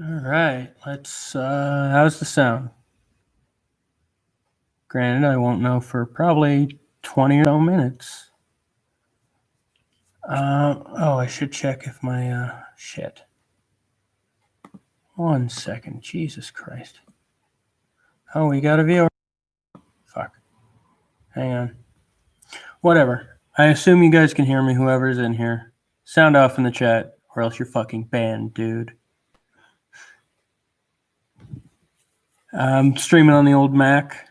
All right, let's. How's the sound? Granted, I won't know for probably 20 or so minutes. I should check if my shit. 1 second, Jesus Christ. Oh, we got a viewer. Fuck. Hang on. Whatever. I assume you guys can hear me. Whoever's in here, sound off in the chat, or else you're fucking banned, dude. I'm streaming on the old Mac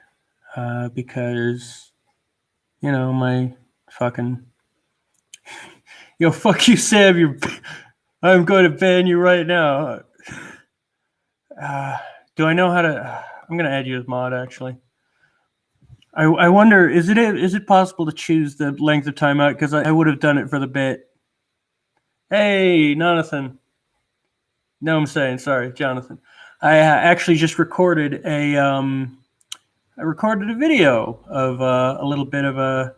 because, my fucking. Yo, fuck you, Sam. I'm going to ban you right now. Do I know how to? I'm going to add you as mod, actually. I wonder, is it possible to choose the length of timeout? Because I would have done it for the bit. Hey, Jonathan. No, I'm saying, sorry, Jonathan. I actually just recorded I recorded a video of a little bit of a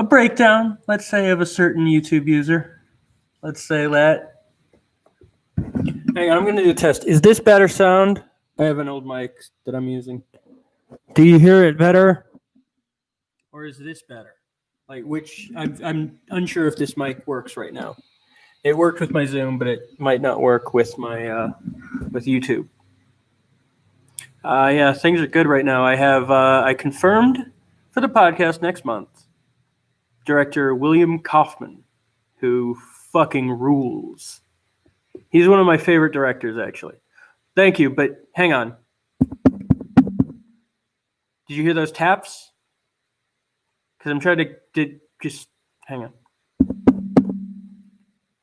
breakdown, let's say, of a certain YouTube user. Let's say that. Hang on, I'm going to do a test. Is this better sound? I have an old mic that I'm using. Do you hear it better? Or is this better? Like, which I'm unsure if this mic works right now. It worked with my Zoom, but it might not work with my with YouTube. Yeah, things are good right now. I confirmed for the podcast next month director William Kaufman, who fucking rules. He's one of my favorite directors, actually. Thank you, but hang on. Did you hear those taps? Because I'm trying to just hang on.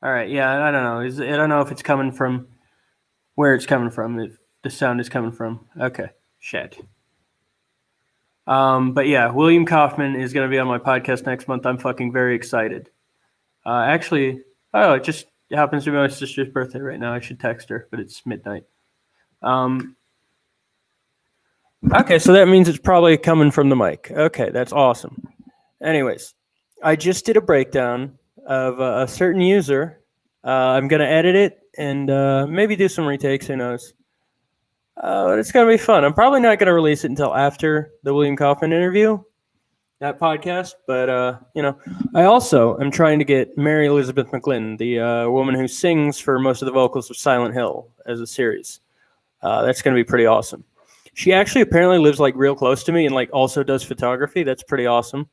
All right, yeah, I don't know. I don't know if it's coming from where it's coming from. If the sound is coming from. Okay, shit. But yeah, William Kaufman is going to be on my podcast next month. I'm fucking very excited. Actually, it just happens to be my sister's birthday right now. I should text her, but it's midnight. Okay, so that means it's probably coming from the mic. Okay, that's awesome. Anyways, I just did a breakdown of a certain user. I'm going to edit it and maybe do some retakes. Who knows? It's going to be fun. I'm probably not going to release it until after the William Kaufman interview, that podcast. But, I also am trying to get Mary Elizabeth McGlynn, the woman who sings for most of the vocals of Silent Hill, as a series. That's going to be pretty awesome. She actually apparently lives like real close to me and like also does photography. That's pretty awesome.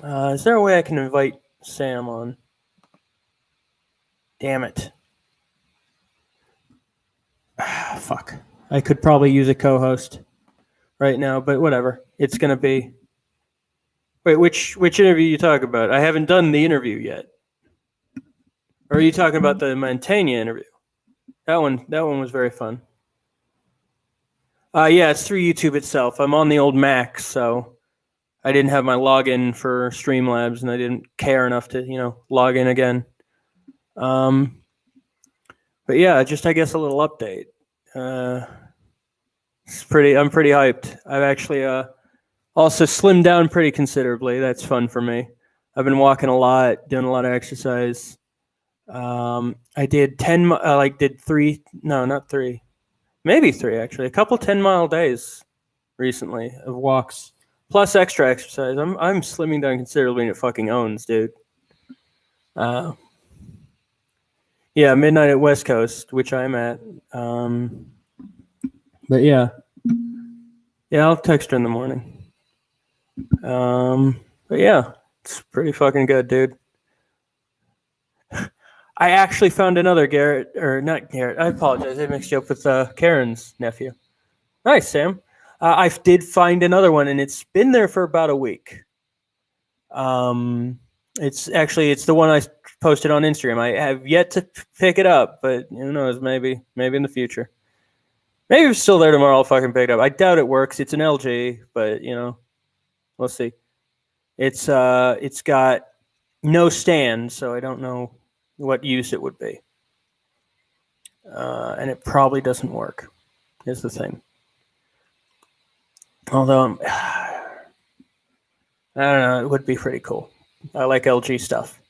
Is there a way I can invite Sam on? Damn it. Fuck. I could probably use a co-host right now, but whatever. It's going to be... Wait, which interview you talk about? I haven't done the interview yet. Or are you talking about the Mantegna interview? That one was very fun. Yeah, it's through YouTube itself. I'm on the old Mac, so I didn't have my login for Streamlabs, and I didn't care enough to, log in again. But yeah, just I guess a little update. I'm pretty hyped. I've actually also slimmed down pretty considerably. That's fun for me. I've been walking a lot, doing a lot of exercise. I did 10, did 3, no, not 3, maybe 3 actually. A couple 10-mile days recently of walks, plus extra exercise. I'm slimming down considerably, and it fucking owns, dude. Yeah, midnight at West Coast, which I'm at. But yeah, I'll text her in the morning. But yeah, it's pretty fucking good, dude. I actually found another Garrett, or not Garrett. I apologize. I mixed you up with Karen's nephew. Nice, Sam. I did find another one, and it's been there for about a week. It's the one I posted on Instagram. I have yet to pick it up, but who knows? Maybe in the future. Maybe if it's still there tomorrow, I'll fucking pick it up. I doubt it works. It's an LG, but we'll see. It's got no stand, so I don't know what use it would be. And it probably doesn't work, is the thing. Although, I don't know, it would be pretty cool. I like LG stuff.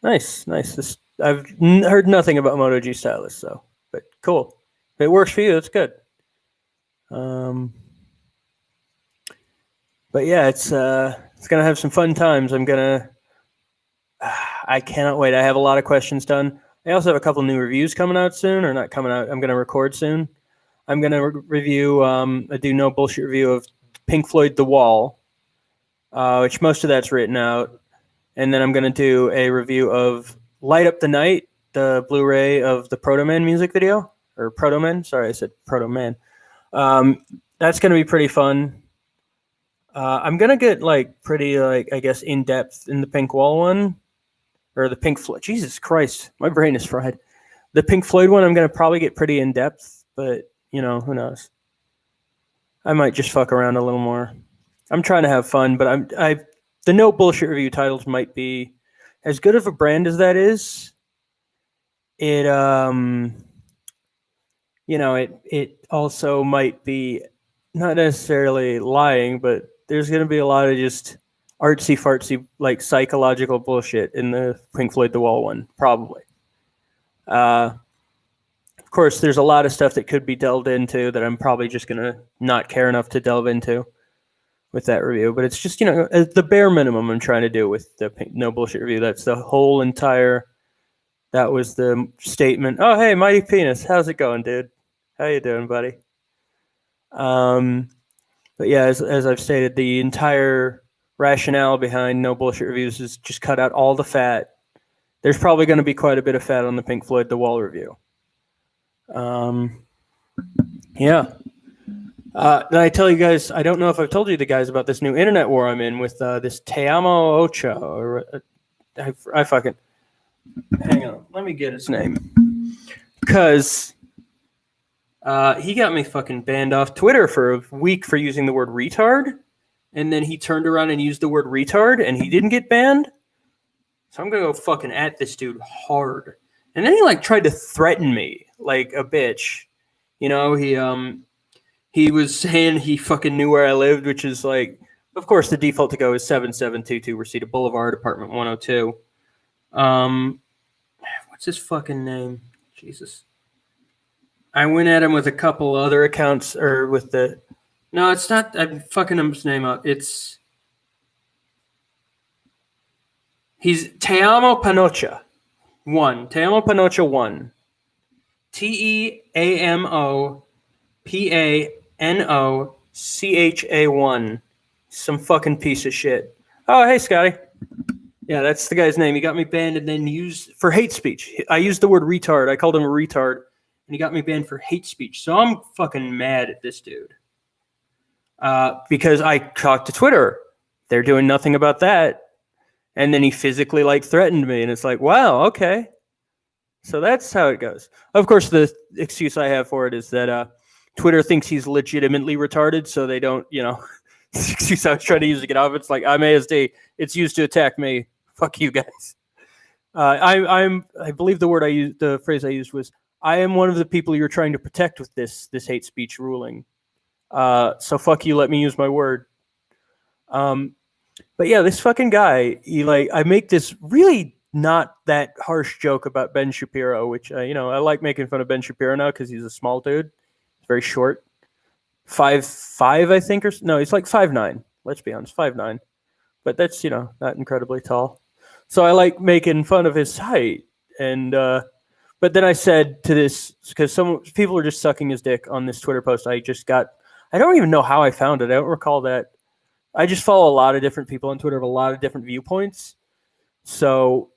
Nice. This I've heard nothing about Moto G Stylus, so but cool. If it works for you, that's good. But yeah, it's gonna have some fun times. I cannot wait. I have a lot of questions done. I also have a couple new reviews coming out soon, or not coming out. I'm gonna record soon. I'm gonna review a do no bullshit review of Pink Floyd The Wall, which most of that's written out, and then I'm gonna do a review of Light Up the Night, the Blu-ray of the Proto Man music video, or Proto Man. Sorry, I said Proto Man. That's gonna be pretty fun. I'm gonna get pretty I guess in depth in the Pink Wall one, or the Pink Floyd. Jesus Christ, my brain is fried. The Pink Floyd one, I'm gonna probably get pretty in depth, but who knows? I might just fuck around a little more. I'm trying to have fun, but the no bullshit review titles might be as good of a brand as that is. It it also might be not necessarily lying, but there's going to be a lot of just artsy fartsy psychological bullshit in the Pink Floyd The Wall one, probably. Of course, there's a lot of stuff that could be delved into that I'm probably just going to not care enough to delve into with that review. But it's just, the bare minimum I'm trying to do with the no bullshit review. That's the whole entire, that was the statement. Oh, hey, Mighty Penis. How's it going, dude? How you doing, buddy? But yeah, as I've stated, the entire rationale behind no bullshit reviews is just cut out all the fat. There's probably going to be quite a bit of fat on the Pink Floyd The Wall review. Yeah. Did I tell you guys? I don't know if I've told you the guys about this new internet war I'm in with this Te Amo Ocha. Or I fucking hang on. Let me get his name, because he got me fucking banned off Twitter for a week for using the word retard, and then he turned around and used the word retard, and he didn't get banned. So I'm gonna go fucking at this dude hard. And then he tried to threaten me like a bitch. He was saying he fucking knew where I lived, which is of course the default to go is 7722 Reseda Boulevard, apartment 102. What's his fucking name? Jesus. I went at him with a couple other accounts, or with the... No, it's not... I'm fucking his name up. He's Te Amo Panocha 1. Te Amo Panocha 1. TEAMOPANOCHA 1. Some fucking piece of shit. Oh, hey, Scotty. Yeah, that's the guy's name. He got me banned and then used for hate speech. I used the word retard. I called him a retard, and he got me banned for hate speech. So I'm fucking mad at this dude. Because I talked to Twitter. They're doing nothing about that. And then he physically threatened me, and it's wow, okay. So that's how it goes. Of course, the excuse I have for it is that Twitter thinks he's legitimately retarded, so they don't, the excuse I was trying to use to get off. It's I'm ASD. It's used to attack me. Fuck you guys. I believe the phrase I used was, I am one of the people you're trying to protect with this hate speech ruling. So fuck you. Let me use my word. But yeah, this fucking guy, I make this really not that harsh joke about Ben Shapiro, which, I like making fun of Ben Shapiro now because he's a small dude. He's very short. 5'5", I think, no, he's 5'9". Let's be honest, 5'9". But that's, not incredibly tall. So I like making fun of his height. And, but then I said to this, because some people were just sucking his dick on this Twitter post I don't even know how I found it. I don't recall that. I just follow a lot of different people on Twitter of a lot of different viewpoints. So,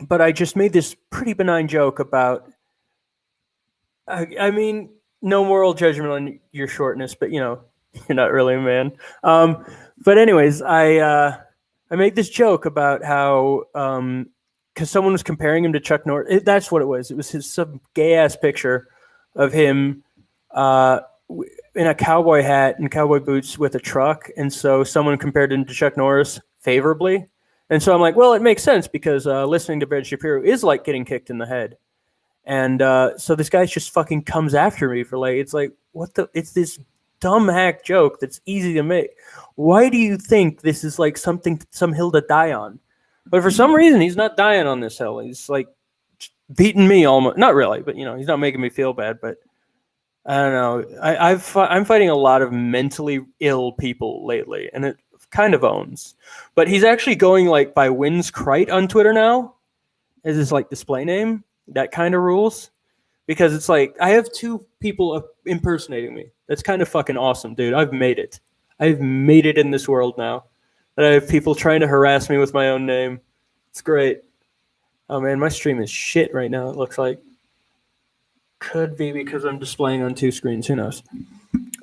but I just made this pretty benign joke about, I mean, no moral judgment on your shortness, but you're not really a man. But anyways, I made this joke about how, because someone was comparing him to Chuck Norris. That's what it was. It was some gay ass picture of him in a cowboy hat and cowboy boots with a truck, and so someone compared him to Chuck Norris favorably. And so I'm well, it makes sense because listening to Ben Shapiro is like getting kicked in the head. And so this guy just fucking comes after me for it's it's this dumb hack joke that's easy to make. Why do you think this is some hill to die on? But for some reason, he's not dying on this hill. He's beating me almost. Not really, but he's not making me feel bad. But I don't know. I'm fighting a lot of mentally ill people lately, and it kind of owns. But he's actually going like by Wins Krite on Twitter now, as his like display name. That kind of rules. Because it's like, I have two people impersonating me. That's kind of fucking awesome, dude. I've made it. I've made it in this world now. That I have people trying to harass me with my own name. It's great. Oh man, my stream is shit right now, it looks like. Could be because I'm displaying on two screens. Who knows?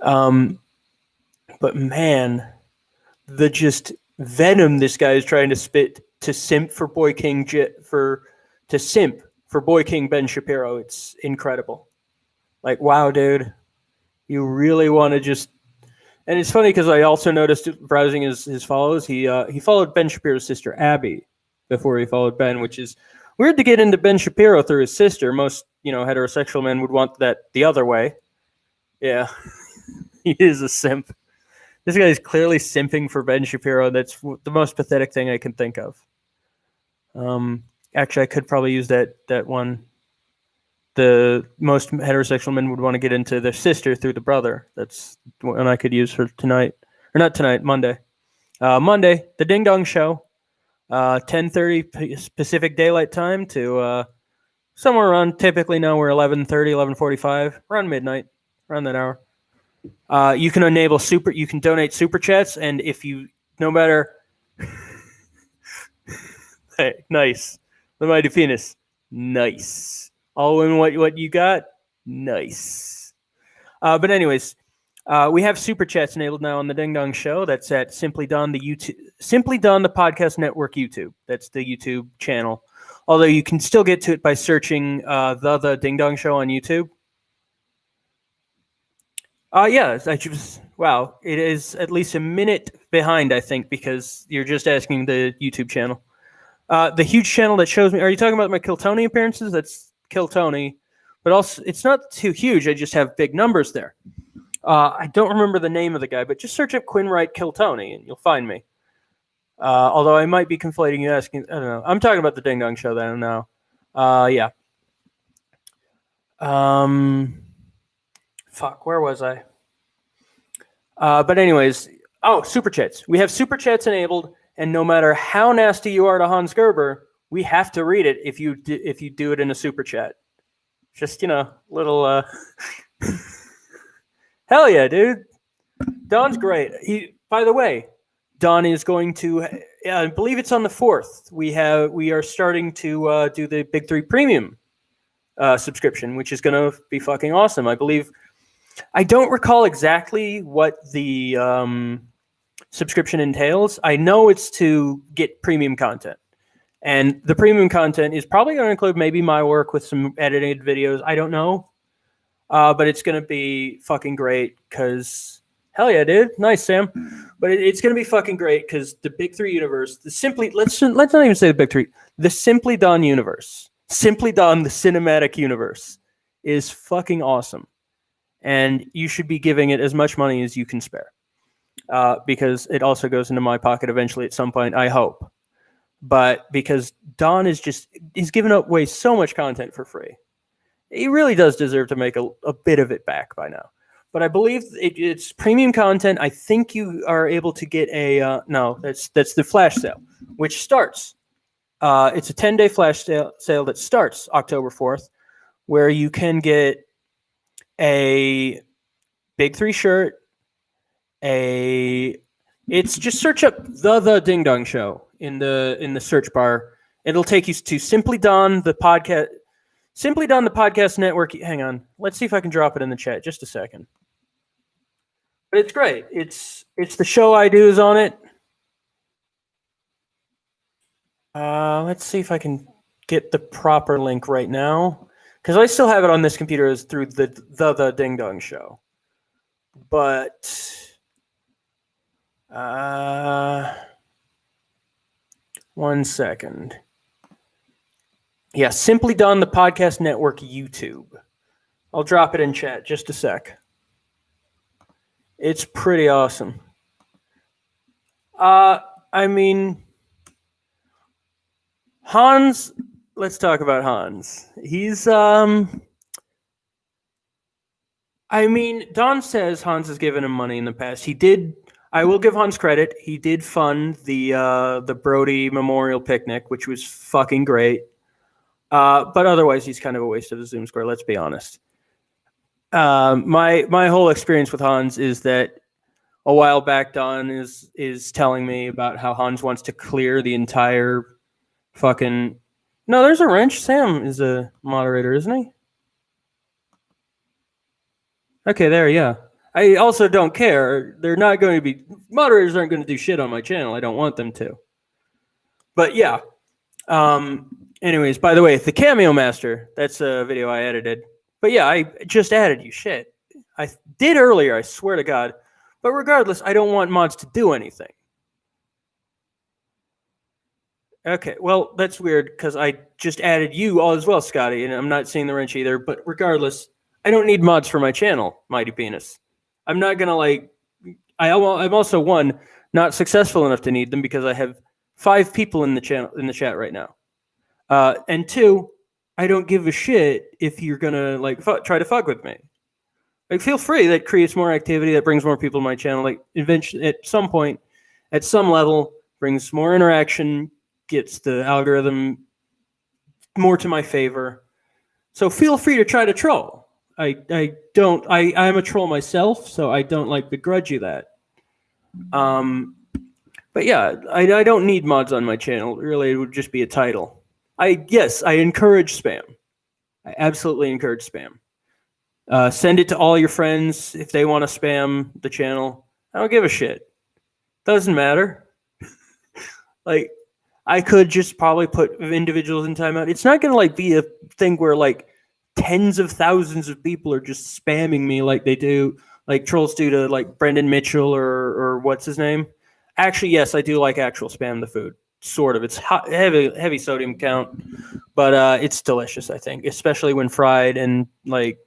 But man, the just venom this guy is trying to spit to simp for Boy King to simp for Boy King Ben Shapiro, it's incredible. Like, wow, dude, you really want to just. And it's funny because I also noticed browsing his follows, he followed Ben Shapiro's sister Abby before he followed Ben, which is weird to get into Ben Shapiro through his sister. Most heterosexual men would want that the other way. Yeah, he is a simp. This guy is clearly simping for Ben Shapiro. That's the most pathetic thing I can think of. Actually, I could probably use that one. The most heterosexual men would want to get into their sister through the brother. That's one I could use for tonight. Or not tonight, Monday. Monday, the Ding Dong Show. 10:30 Pacific Daylight Time to somewhere around, typically now we're 11:30, 11:45, around midnight, around that hour. You can donate super chats, and if you, no matter... Hey, nice. The mighty penis. Nice. All in what you got? Nice. But anyways, we have super chats enabled now on the Ding Dong Show. That's at Simply Don the Podcast Network YouTube. That's the YouTube channel. Although you can still get to it by searching the Ding Dong Show on YouTube. Yeah, wow. It is at least a minute behind, I think, because you're just asking the YouTube channel. The huge channel that shows me. Are you talking about my Kill Tony appearances? That's Kill Tony, but also it's not too huge. I just have big numbers there. I don't remember the name of the guy, but just search up Quinn Wright Kill Tony and you'll find me. Although I might be conflating you asking. I don't know. I'm talking about the Ding Dong Show then now. Yeah. Fuck. Where was I? But anyways. Oh, super chats. We have super chats enabled. And no matter how nasty you are to Hans Gerber, we have to read it if you do it in a super chat. Just little. Hell yeah, dude! Don's great. By the way, Don is going to. I believe it's on the 4th. We are starting to do the Big 3 Premium subscription, which is going to be fucking awesome. I believe. I don't recall exactly what the subscription entails. I know it's to get premium content, and the premium content is probably going to include maybe my work with some edited videos. I don't know, but it's going to be fucking great because hell yeah, dude, nice Sam. But it's going to be fucking great because the Big 3 universe, let's not even say the Big 3, the Simply Don universe, Simply Don the cinematic universe is fucking awesome, and you should be giving it as much money as you can spare. Because it also goes into my pocket eventually at some point, I hope. But because Don he's given away so much content for free. He really does deserve to make a bit of it back by now. But I believe it's premium content. I think you are able to get no, that's the flash sale, which starts. It's a 10-day flash sale that starts October 4th, where you can get a Big 3 shirt, it's just search up the Ding Dong Show in the search bar. It'll take you to Simply Don the Podcast Network. Hang on, let's see if I can drop it in the chat. Just a second. But it's great. It's the show I do is on it. Let's see if I can get the proper link right now, because I still have it on this computer as through the Ding Dong Show, but. One second. Yeah, Simply Don the Podcast Network YouTube. I'll drop it in chat. Just a sec. It's pretty awesome. I mean, Hans let's talk about Hans. He's I mean, Don says Hans has given him money in the past. He did. I will give Hans credit. He did fund the Brody Memorial Picnic, which was fucking great. But otherwise, he's kind of a waste of the Zoom square. Let's be honest. My whole experience with Hans is that a while back, Don is telling me about how Hans wants to clear the entire fucking. No, there's a wrench. Sam is a moderator, isn't he? Okay, there, yeah. I also don't care. They're not going to be moderators aren't going to do shit on my channel. I don't want them to. But yeah. Anyways, by the way, the Cameo Master, that's a video I edited. But yeah, I just added you. Shit. I did earlier, I swear to God. But regardless, I don't want mods to do anything. Okay, well, that's weird because I just added you all as well, Scotty, and I'm not seeing the wrench either. But regardless, I don't need mods for my channel, Mighty Penis. I'm not gonna like. I'm also one not successful enough to need them because I have 5 people in the channel in the chat right now, and 2, I don't give a shit if you're gonna like try to fuck with me. Like, feel free. That creates more activity. That brings more people to my channel. Like, eventually, at some point, at some level, brings more interaction, gets the algorithm more to my favor. So feel free to try to troll. I'm a troll myself, so I don't like begrudge you that. But yeah, I don't need mods on my channel. Really, it would just be a title. I encourage spam. I absolutely encourage spam. Send it to all your friends if they want to spam the channel. I don't give a shit. Doesn't matter. Like, I could just probably put individuals in timeout. It's not gonna like be a thing where like tens of thousands of people are just spamming me like they do, like trolls do to like Brendan Mitchell or what's his name. Actually, yes, I do like actual spam the food. Sort of. It's heavy sodium count, but it's delicious. I think, especially when fried and like,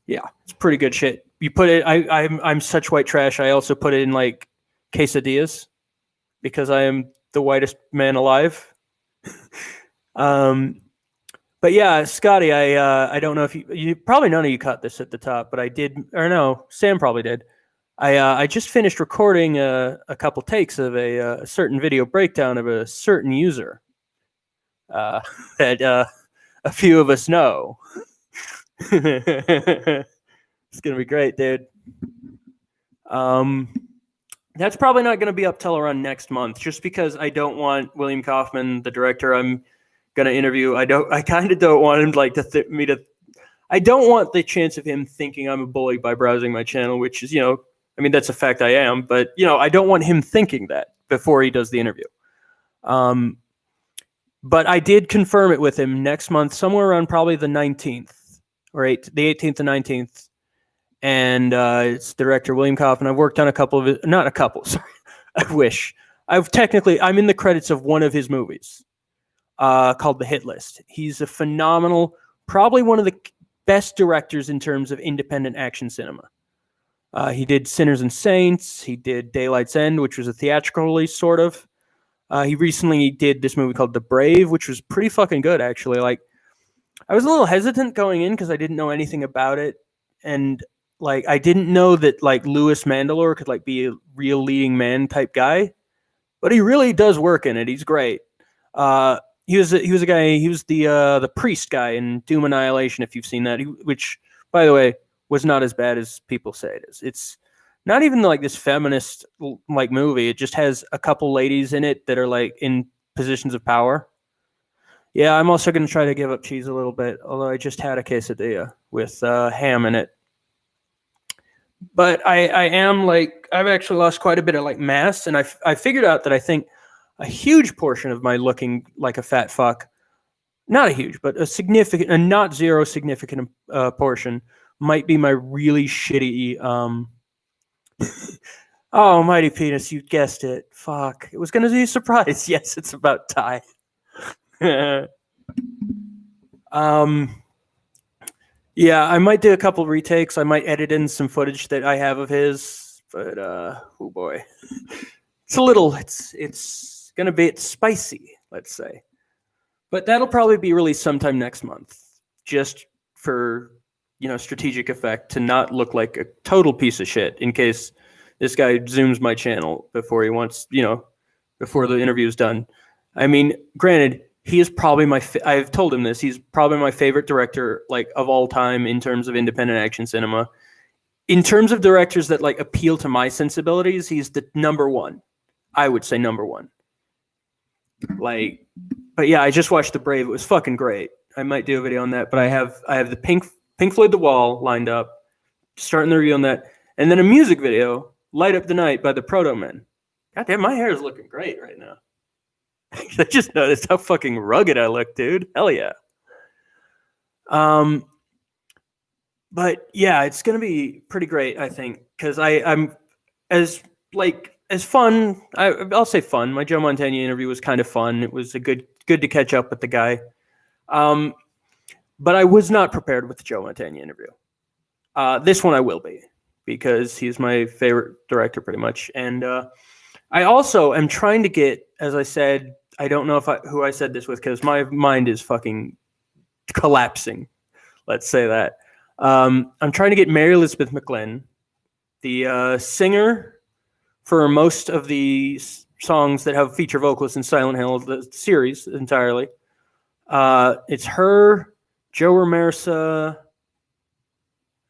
yeah, it's pretty good shit. You put it. I'm such white trash. I also put it in like quesadillas because I am the whitest man alive. But yeah, Scotty, I don't know if you probably none of you caught this at the top, but I did, or no, Sam probably did. I just finished recording a couple takes of a certain video breakdown of a certain user that a few of us know. It's gonna be great, dude. That's probably not going to be up till around next month, just because I don't want William Kaufman, the director I'm going to interview. I kind of don't want him I don't want the chance of him thinking I'm a bully by browsing my channel, which is, I mean, that's a fact I am, but I don't want him thinking that before he does the interview. But I did confirm it with him next month, somewhere around probably the 19th or the 18th and 19th. And it's director William Kaufman. I've worked on a couple of not a couple, sorry. I wish. I'm in the credits of one of his movies called The Hit List. He's a phenomenal, probably one of the best directors in terms of independent action cinema. He did Sinners and Saints. He did Daylight's End, which was a theatrical release, sort of. He recently did this movie called The Brave, which was pretty fucking good, actually. Like, I was a little hesitant going in because I didn't know anything about it. And like, I didn't know that like Louis Mandylor could like be a real leading man type guy, but he really does work in it. He's great. He was a guy. He was the priest guy in Doom Annihilation. If you've seen that, which by the way was not as bad as people say it is. It's not even like this feminist like movie. It just has a couple ladies in it that are like in positions of power. Yeah, I'm also going to try to give up cheese a little bit, although I just had a quesadilla with ham in it. But I am like, I've actually lost quite a bit of like mass, and I figured out that I think a huge portion of my looking like a fat fuck, not a huge, but a significant, and not zero significant portion, might be my really shitty. Oh, Mighty Penis, you guessed it. Fuck, it was gonna be a surprise. Yes, it's about Ty. Yeah, I might do a couple retakes. I might edit in some footage that I have of his, but oh boy, it's gonna be spicy, let's say. But that'll probably be released sometime next month, just for strategic effect to not look like a total piece of shit in case this guy zooms my channel before he wants before the interview is done. I mean, granted, he is probably I've told him this. He's probably my favorite director like of all time in terms of independent action cinema. In terms of directors that like appeal to my sensibilities, he's the number one. I would say number one. Like, but yeah, I just watched The Brave. It was fucking great. I might do a video on that, but I have the Pink Floyd The Wall lined up, starting the review on that, and then a music video, Light Up the Night by the Proto Men. God damn, my hair is looking great right now. I just noticed how fucking rugged I look, dude. Hell yeah. But yeah, it's gonna be pretty great, I think, because I'm as fun. I'll say fun. My Joe Montana interview was kind of fun. It was good to catch up with the guy. But I was not prepared with the Joe Montana interview. This one I will be, because he's my favorite director pretty much. And I also am trying to get, as I said, I don't know who I said this with, because my mind is fucking collapsing. Let's say that. I'm trying to get Mary Elizabeth McGlynn, the singer for most of the songs that have feature vocalists in Silent Hill, the series entirely. It's her, Joe Ramirsa,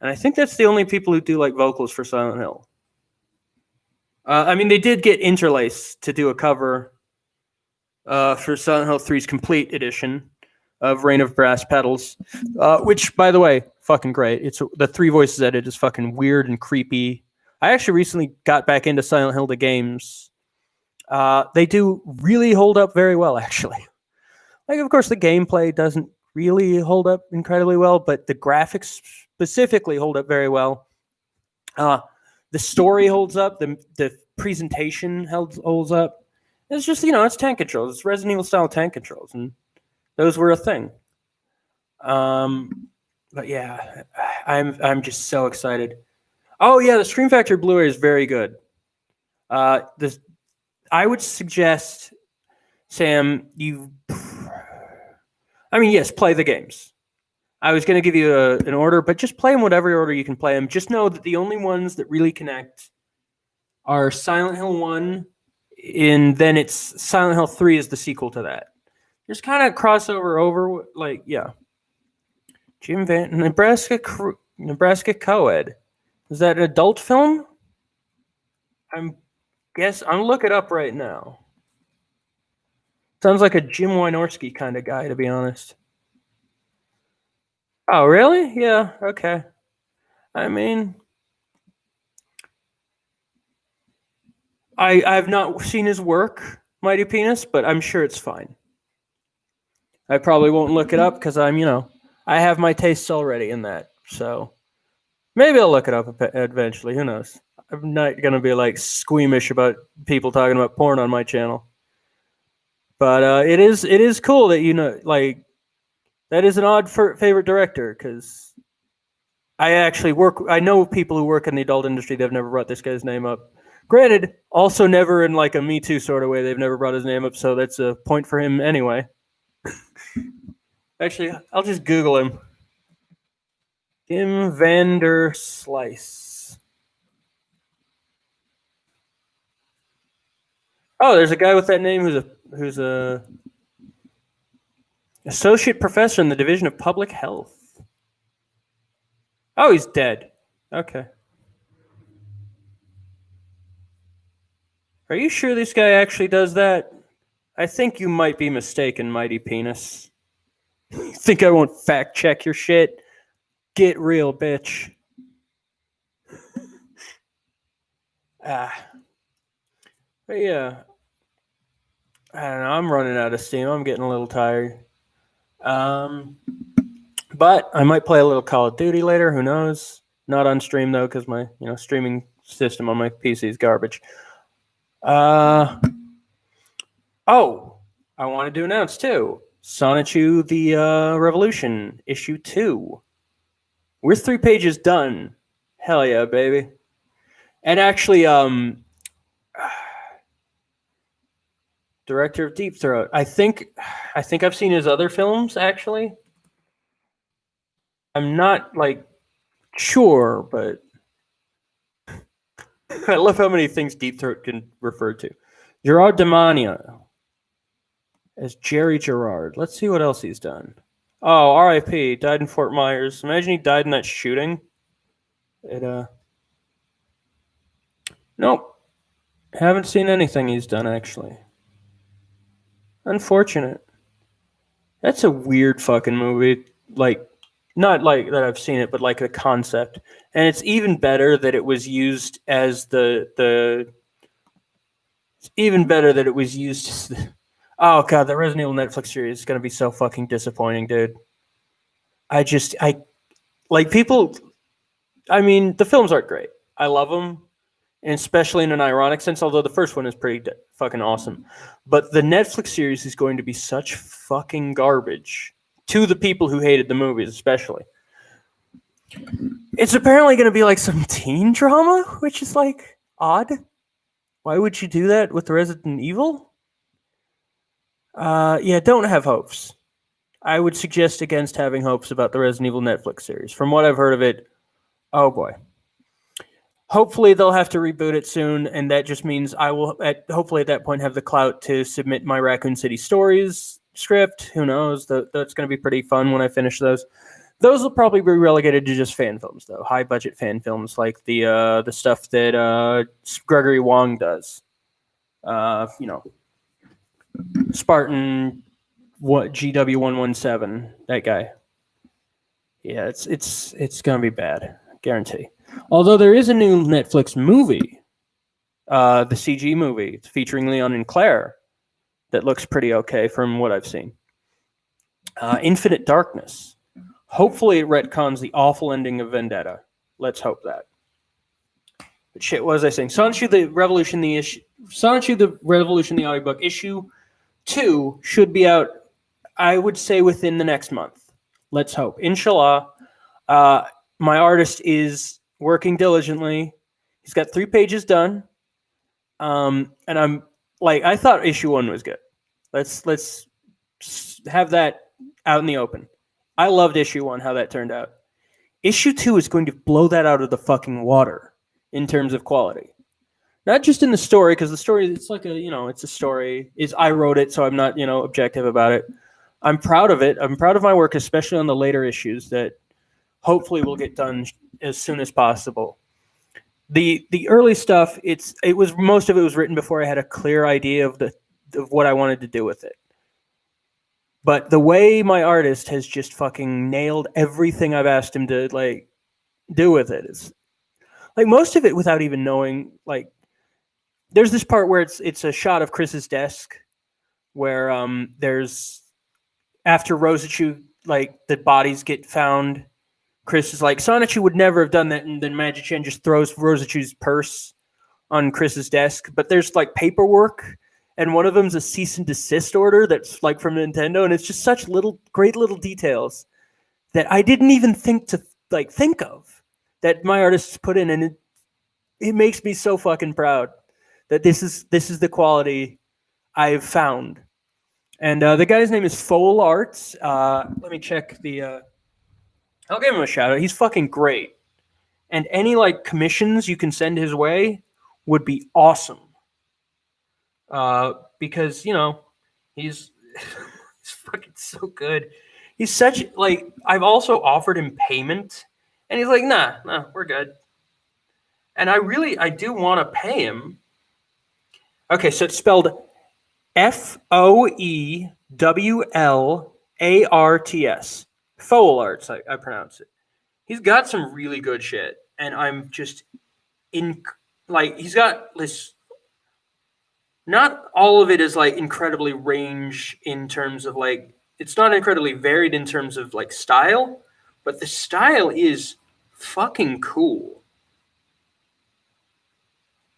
and I think that's the only people who do like vocals for Silent Hill. I mean, they did get Interlace to do a cover for Silent Hill 3's complete edition of Reign of Brass Pedals, which, by the way, fucking great. It's the Three Voices edit is fucking weird and creepy. I actually recently got back into Silent Hill the games. They do really hold up very well, actually. Like, of course, the gameplay doesn't really hold up incredibly well, but the graphics specifically hold up very well. The story holds up. The presentation holds up. It's just, it's tank controls. It's Resident Evil style tank controls, and those were a thing. But yeah, I'm just so excited. Oh yeah, the Scream Factory Blu-ray is very good. I would suggest, Sam, yes, play the games. I was going to give you an order, but just play them whatever order you can play them. Just know that the only ones that really connect are Silent Hill 1, and then it's Silent Hill 3 is the sequel to that. There's kind of crossover over, like, yeah. Jim Van Nebraska Coed. Is that an adult film? I'm look it up right now. Sounds like a Jim Wynorski kind of guy, to be honest. Oh, really? Yeah, okay. I mean, I've not seen his work, Mighty Penis, but I'm sure it's fine. I probably won't look it up because I have my tastes already in that. So maybe I'll look it up eventually. Who knows? I'm not going to be like squeamish about people talking about porn on my channel. But it is cool that, like, that is an odd favorite director, because I actually I know people who work in the adult industry that have never brought this guy's name up. Granted, also never in like a Me Too sort of way, they've never brought his name up, so that's a point for him anyway. Actually, I'll just Google him. Tim Vander Slice. Oh, there's a guy with that name who's a associate professor in the Division of Public Health. Oh, he's dead. Okay. Are you sure this guy actually does that? I think you might be mistaken, Mighty Penis. You think I won't fact check your shit? Get real, bitch. But yeah. I don't know. I'm running out of steam. I'm getting a little tired. But I might play a little Call of Duty later. Who knows? Not on stream though, because my streaming system on my PC is garbage. Oh, I wanted to announce too. Sonichu the Revolution issue 2. We're 3 pages done. Hell yeah, baby. And actually, Director of Deep Throat. I think I've seen his other films, actually. I'm not, like, sure, but I love how many things Deep Throat can refer to. Gerard Damania as Jerry Gerard. Let's see what else he's done. Oh, R.I.P. Died in Fort Myers. Imagine he died in that shooting. Nope. Haven't seen anything he's done, actually. Unfortunate. That's a weird fucking movie. Like, not like that I've seen it, but like the concept. And it's even better that it was used as the. It's even better that it was used as the. Oh god, the Resident Evil Netflix series is gonna be so fucking disappointing, dude. I like people. I mean, the films aren't great. I love them, and especially in an ironic sense. Although the first one is pretty fucking awesome, but the Netflix series is going to be such fucking garbage to the people who hated the movies, especially. It's apparently going to be like some teen drama, which is like odd. Why would you do that with Resident Evil? Yeah, don't have hopes. I would suggest against having hopes about the Resident Evil Netflix series. From what I've heard of it, oh boy. Hopefully they'll have to reboot it soon, and that just means I will, hopefully at that point, have the clout to submit my Raccoon City Stories script. Who knows? That's going to be pretty fun when I finish those. Those will probably be relegated to just fan films, though. High-budget fan films, like the stuff that Gregory Wong does. Spartan, what GW117, that guy. Yeah, it's gonna be bad, guarantee. Although there is a new Netflix movie, the CG movie, it's featuring Leon and Claire, that looks pretty okay from what I've seen. Infinite Darkness. Hopefully it retcons the awful ending of Vendetta. Let's hope that. But shit, what was I saying? Sonic the Revolution, the audiobook issue 2 should be out, I would say, within the next month. Let's hope. Inshallah. My artist is working diligently. He's got 3 pages done. And I'm like, I thought issue 1 was good. Let's have that out in the open. I loved issue 1, how that turned out. Issue 2 is going to blow that out of the fucking water in terms of quality. Not just in the story, because the story, it's like it's a story. I wrote it, so I'm not, objective about it. I'm proud of it. I'm proud of my work, especially on the later issues that hopefully will get done as soon as possible. The early stuff, most of it was written before I had a clear idea of what I wanted to do with it. But the way my artist has just fucking nailed everything I've asked him to do with it is like most of it without even knowing. Like, there's this part where it's a shot of Chris's desk where there's after Rosichu, the bodies get found. Chris is like, Sonichu would never have done that, and then Magic-Chan just throws Rosichu's purse on Chris's desk. But there's paperwork. And one of them's a cease and desist order that's from Nintendo, and it's just such great little details that I didn't even think to think of that my artists put in, and it makes me so fucking proud that this is the quality I've found. And the guy's name is Foal Arts. Let me check the. I'll give him a shout out. He's fucking great, and any commissions you can send his way would be awesome. Because he's fucking so good. He's such I've also offered him payment, and he's like, nah, we're good. And I do want to pay him. Okay, so it's spelled Foewlarts. Foal Arts, I pronounce it. He's got some really good shit, and I'm just he's got this. Not all of it is incredibly range in terms of it's not incredibly varied in terms of style, but the style is fucking cool.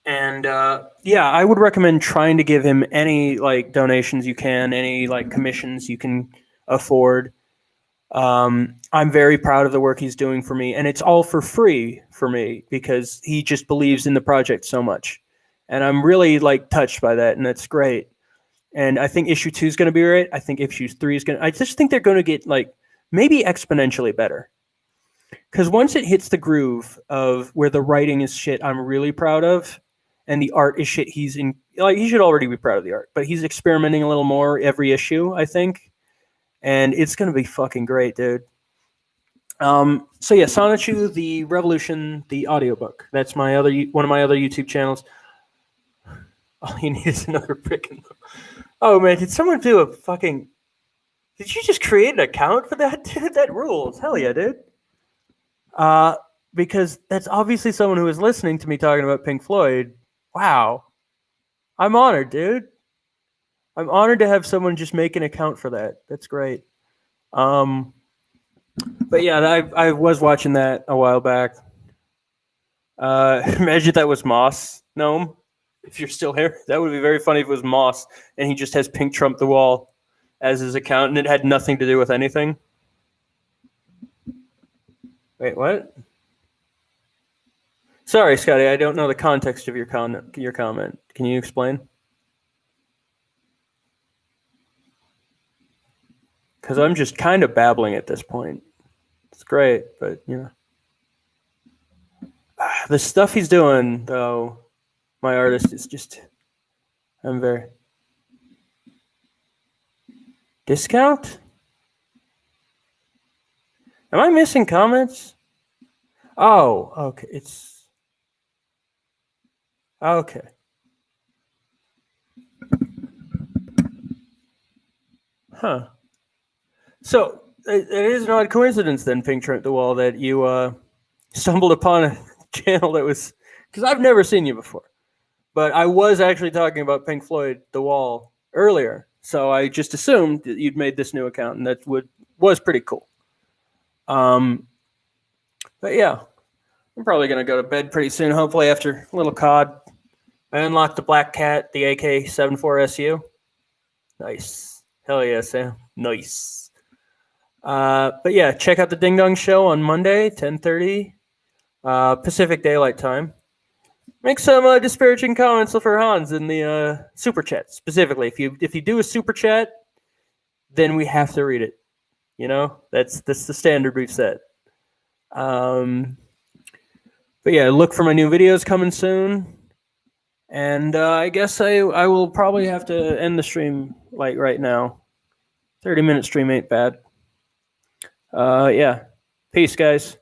And I would recommend trying to give him any donations you can, any commissions you can afford. I'm very proud of the work he's doing for me, and it's all for free for me because he just believes in the project so much. And I'm really touched by that, and that's great. And I think issue 2 is going to be right. I think issue 3 is going to. I just think they're going to get like maybe exponentially better. Because once it hits the groove of where the writing is shit I'm really proud of, and the art is shit he's in, like he should already be proud of the art, but he's experimenting a little more every issue, I think, and it's gonna be fucking great, dude. So yeah, Sonichu the Revolution, the audiobook. That's my other one of my other YouTube channels. All you need is another brick. Oh man, did someone do a fucking? Did you just create an account for that? Dude, that rules. Hell yeah, dude. Because that's obviously someone who is listening to me talking about Pink Floyd. Wow. I'm honored, dude. I'm honored to have someone just make an account for that. That's great. But yeah, I was watching that a while back. Imagine if that was Moss Gnome. If you're still here, that would be very funny if it was Moss and he just has Pink Trump the Wall as his account and it had nothing to do with anything. Wait, what? Sorry, Scotty, I don't know the context of your comment. Can you explain? Because I'm just kind of babbling at this point. It's great, but you know, the stuff he's doing, though, my artist is just. I'm very. Discount? Am I missing comments? Oh, okay. It's. Okay. Huh. So it is an odd coincidence then, Pink Trent the Wall, that you stumbled upon a channel that was. Because I've never seen you before. But I was actually talking about Pink Floyd The Wall earlier. So I just assumed that you'd made this new account, and that was pretty cool. But yeah, I'm probably going to go to bed pretty soon, hopefully after a little COD. I unlocked the Black Cat, the AK-74SU. Nice. Hell yeah, Sam. Nice. But yeah, check out the Ding Dong Show on Monday, 10:30 Pacific Daylight Time. Make some disparaging comments for Hans in the super chat specifically. If you do a super chat, then we have to read it. You know, that's the standard we've set. But yeah, look for my new videos coming soon. And I guess I will probably have to end the stream like right now. 30-minute stream ain't bad. Yeah. Peace, guys.